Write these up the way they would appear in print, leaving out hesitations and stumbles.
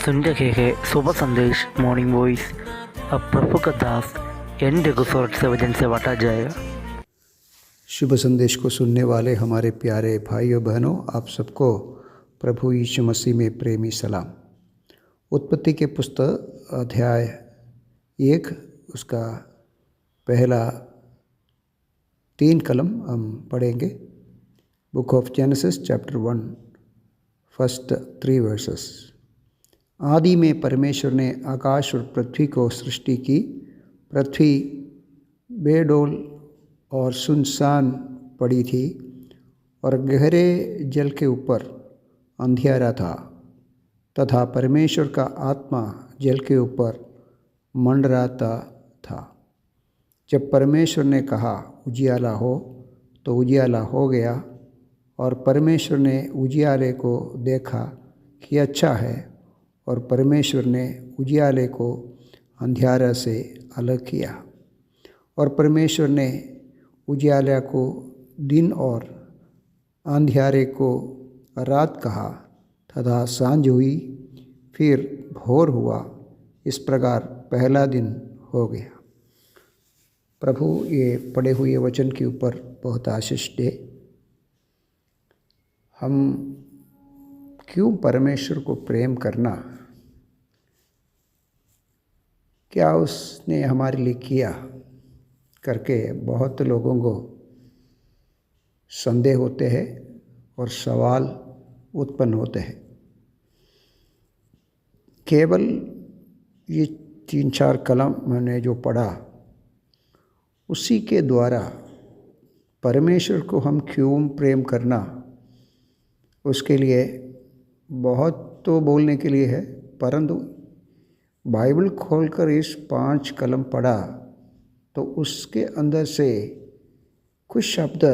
सुन रहे हैं सुबह संदेश मॉर्निंग वॉइस। अब प्रभु का दास एन रघुसौरठ से वजन से बांटा जाएगा। शुभ संदेश को सुनने वाले हमारे प्यारे भाइयों बहनों, आप सबको प्रभु यीशु मसीह में प्रेमी सलाम। उत्पत्ति के पुस्तक अध्याय 1 उसका पहला 3 कलम हम पढ़ेंगे। Book of genesis chapter 1 first 3 versus. आदि में परमेश्वर ने आकाश और पृथ्वी को सृष्टि की। पृथ्वी बेडौल और सुनसान पड़ी थी और गहरे जल के ऊपर अंधियारा था, तथा परमेश्वर का आत्मा जल के ऊपर मंडराता था। जब परमेश्वर ने कहा उजियाला हो, तो उजियाला हो गया। और परमेश्वर ने उजियाले को देखा कि अच्छा है, और परमेश्वर ने उजियाले को अंधियारे से अलग किया। और परमेश्वर ने उजियाले को दिन और अंधियारे को रात कहा, तथा सांझ हुई, फिर भोर हुआ। इस प्रकार पहला दिन हो गया। प्रभु ये पढ़े हुए वचन के ऊपर बहुत आशीष दे। हम क्यों परमेश्वर को प्रेम करना, क्या उसने हमारे लिए किया करके बहुत लोगों को संदेह होते हैं और सवाल उत्पन्न होते हैं। केवल ये 3-4 कलम मैंने जो पढ़ा, उसी के द्वारा परमेश्वर को हम क्यों प्रेम करना, उसके लिए बहुत तो बोलने के लिए है, परंतु बाइबल खोलकर इस 5 कलम पढ़ा तो उसके अंदर से कुछ शब्द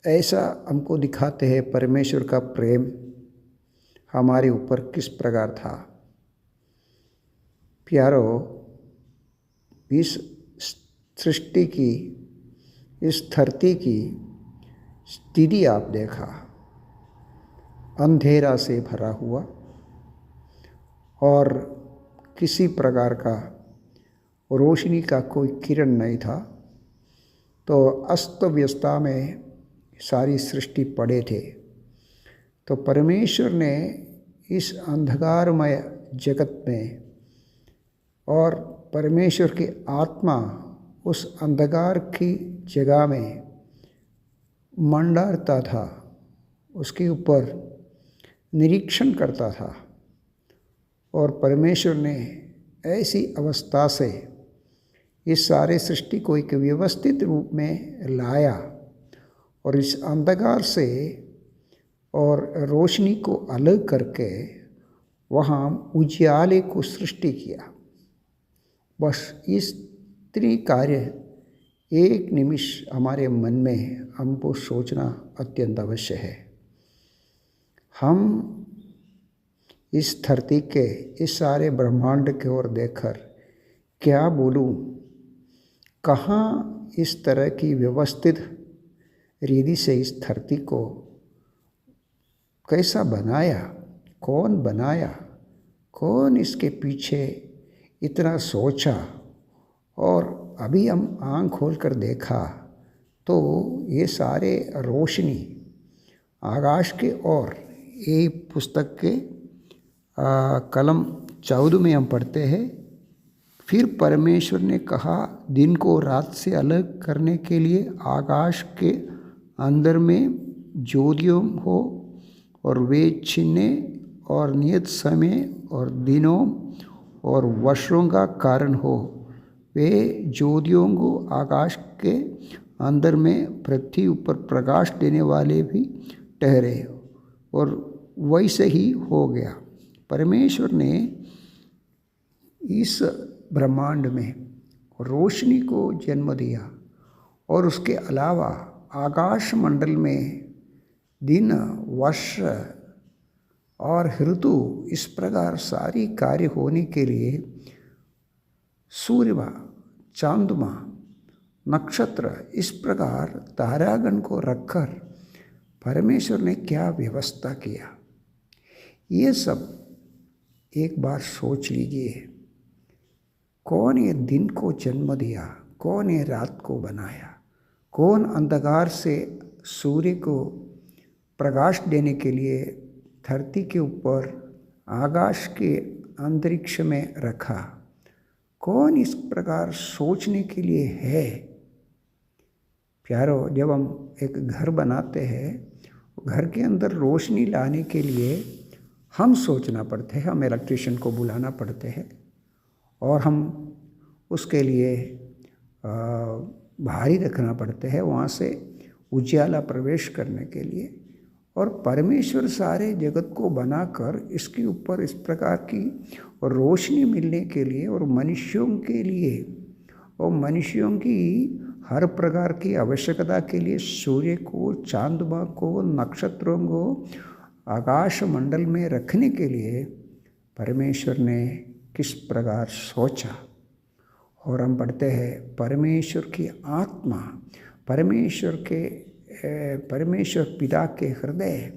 ऐसा हमको दिखाते हैं परमेश्वर का प्रेम हमारे ऊपर किस प्रकार था। प्यारो, इस सृष्टि की, इस धरती की स्थिति आप देखा, अंधेरा से भरा हुआ और किसी प्रकार का रोशनी का कोई किरण नहीं था। तो अस्त व्यस्तता में सारी सृष्टि पड़े थे। तो परमेश्वर ने इस अंधकारमय जगत में, और परमेश्वर की आत्मा उस अंधकार की जगह में मंडराता था, उसके ऊपर निरीक्षण करता था। और परमेश्वर ने ऐसी अवस्था से इस सारे सृष्टि को एक व्यवस्थित रूप में लाया और इस अंधकार से और रोशनी को अलग करके वहाँ उजियाले को सृष्टि किया। बस इस कार्य एक निमिष हमारे मन में हमको सोचना अत्यंत अवश्य है। हम इस धरती के, इस सारे ब्रह्मांड की ओर देखकर क्या बोलूं, कहाँ इस तरह की व्यवस्थित रीति से इस धरती को कैसा बनाया, कौन बनाया, कौन इसके पीछे इतना सोचा। और अभी हम आँख खोलकर देखा तो ये सारे रोशनी आकाश के ओर, ये पुस्तक के कलम 14 में हम पढ़ते हैं, फिर परमेश्वर ने कहा दिन को रात से अलग करने के लिए आकाश के अंदर में ज्योतियों हो, और वे चिन्ह और नियत समय और दिनों और वर्षों का कारण हो। वे ज्योतियों को आकाश के अंदर में पृथ्वी ऊपर प्रकाश देने वाले भी ठहरे, और वैसे ही हो गया। परमेश्वर ने इस ब्रह्मांड में रोशनी को जन्म दिया, और उसके अलावा आकाश मंडल में दिन, वर्ष और ऋतु, इस प्रकार सारी कार्य होने के लिए सूर्य, चांद्रमा, नक्षत्र, इस प्रकार तारागण को रखकर परमेश्वर ने क्या व्यवस्था किया। ये सब एक बार सोच लीजिए, कौन ये दिन को जन्म दिया, कौन ये रात को बनाया, कौन अंधकार से सूर्य को प्रकाश देने के लिए धरती के ऊपर आकाश के अंतरिक्ष में रखा, कौन इस प्रकार सोचने के लिए है। प्यारो, जब हम एक घर बनाते हैं, घर के अंदर रोशनी लाने के लिए हम सोचना पड़ते हैं, हम इलेक्ट्रिशियन को बुलाना पड़ते हैं और हम उसके लिए भारी रखना पड़ते हैं वहाँ से उजाला प्रवेश करने के लिए। और परमेश्वर सारे जगत को बनाकर इसके ऊपर इस प्रकार की रोशनी मिलने के लिए और मनुष्यों के लिए और मनुष्यों की हर प्रकार की आवश्यकता के लिए सूर्य को, चांद्रमा को, नक्षत्रों को आकाश मंडल में रखने के लिए परमेश्वर ने किस प्रकार सोचा। और हम पढ़ते हैं परमेश्वर की आत्मा, परमेश्वर पिता के हृदय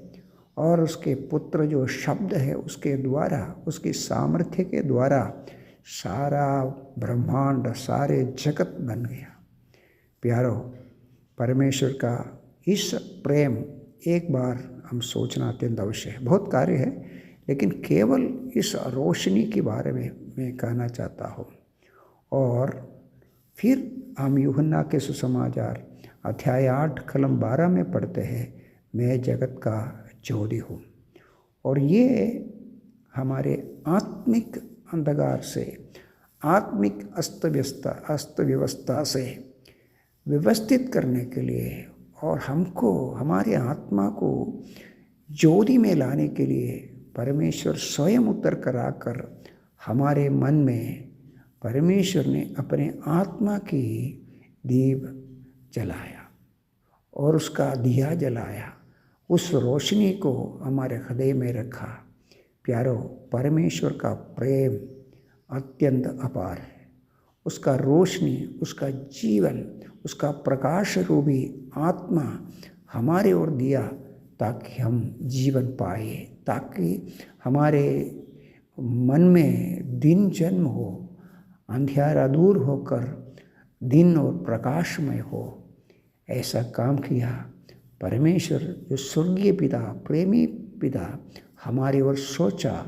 और उसके पुत्र जो शब्द है उसके द्वारा, उसकी सामर्थ्य के द्वारा सारा ब्रह्मांड, सारे जगत बन गया। प्यारो, परमेश्वर का इस प्रेम एक बार हम सोचना अत्यंत अवश्य है। बहुत कार्य है, लेकिन केवल इस रोशनी के बारे में मैं कहना चाहता हूँ। और फिर हम यूहन्ना के सुसमाचार अध्याय 8 कलम 12 में पढ़ते हैं, मैं जगत का ज्योति हूँ। और ये हमारे आत्मिक अंधकार से, आत्मिक अस्त व्यवस्था से व्यवस्थित करने के लिए और हमको, हमारे आत्मा को ज्योति में लाने के लिए परमेश्वर स्वयं उतर कर आकर हमारे मन में परमेश्वर ने अपने आत्मा की दीप जलाया और उसका दिया जलाया, उस रोशनी को हमारे हृदय में रखा। प्यारो, परमेश्वर का प्रेम अत्यंत अपार है। उसका रोशनी, उसका जीवन, उसका प्रकाश रूपी आत्मा हमारे ओर दिया ताकि हम जीवन पाए, ताकि हमारे मन में दिन जन्म हो, अंधियारा दूर होकर दिन और प्रकाशमय हो। ऐसा काम किया परमेश्वर, जो स्वर्गीय पिता, प्रेमी पिता हमारी ओर सोचा।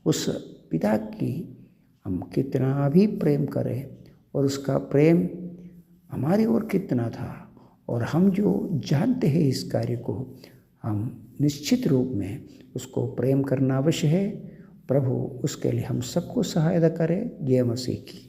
उस पिता की हम कितना भी प्रेम करें और उसका प्रेम हमारी ओर कितना था, और हम जो जानते हैं इस कार्य को, हम निश्चित रूप में उसको प्रेम करना अवश्य है। प्रभु उसके लिए हम सबको सहायता करे। जय मसीह की।